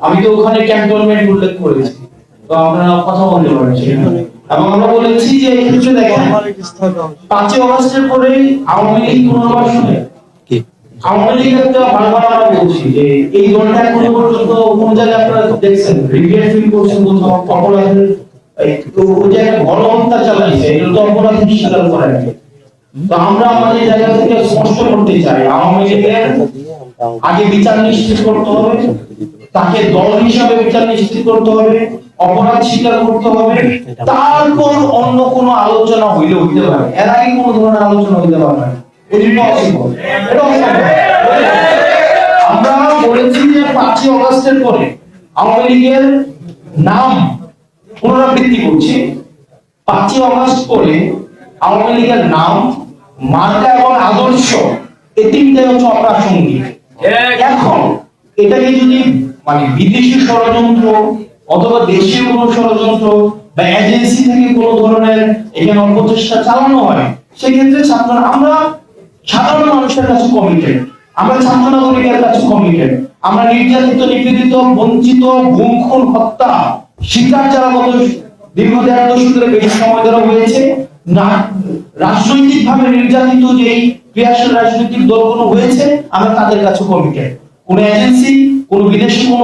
আমি তো ওখানে ক্যান্টনমেন্ট উল্লেখ করেছি, তো আপনারা কথা বলতে পারেন সেখানে। এবং আমরা বলেছি যে এই ক্ষেত্রে দেখেন 5ই আগস্টের পরেই আওয়ামী লীগ পুনর্বাসনে আওয়ামী লীগ একটা বারবার আমরা বলছি যে এই দলটা এখনো পর্যন্ত কোন জায়গায় আপনারা দেখছেন রিভিউ ফিল করছেন কোথাও অপরাধের তো ওই যে একটা গণহত্যা চালাইছে এটা তো অপরাধ স্বীকার করে না। তো আমরা আমাদের জায়গা থেকে স্পষ্ট করতে চাই আওয়ামী লীগের আগে বিচার নিশ্চিত করতে হবে, তাকে দল হিসাবে বিচার নিশ্চিত করতে হবে, অপরাধ স্বীকার করতে হবে, তারপর অন্য কোনো আলোচনা হইলে হইতে পারে, এর আগে কোনো ধরনের আলোচনা হইতে পারে না। আমরা বলেছি যে 5ই আগস্টের পরে আওয়ামী লীগের নাম পুনরাবৃত্তি করছি। 5ই আগস্ট পরে আওয়ামী লীগের নাম, মার্কা এবং আদর্শ এই তিনটাই হচ্ছে অপ্রাসঙ্গিক। এখন এটাকে যদি মানে বিদেশি ষড়যন্ত্র অথবা দেশীয় কোনো ষড়যন্ত্র বা এজেন্সি থেকে কোনো ধরনের এখানে অপচেষ্টা চালানো হয়, সেক্ষেত্রে আমরা সাধারণ মানুষের কাছে কমিটেড, আমরা ছাত্র নাগরিকের কাছে কমিটেড। আমরা নির্যাতিত, নিপীড়িত, বঞ্চিত, গুম খুন হত্যা শিকার যারা গত দীর্ঘ 1.5 দশক ধরে বেশি সময় ধরে হয়েছে, না রাজনৈতিক ভাবে নির্যাতিত যেই ক্রিয়াশীল রাজনৈতিক দলগুলো হয়েছে, আমরা তাদের কাছে কমিটেড। কোন এজেন্সি, কোন বিদেশি কোন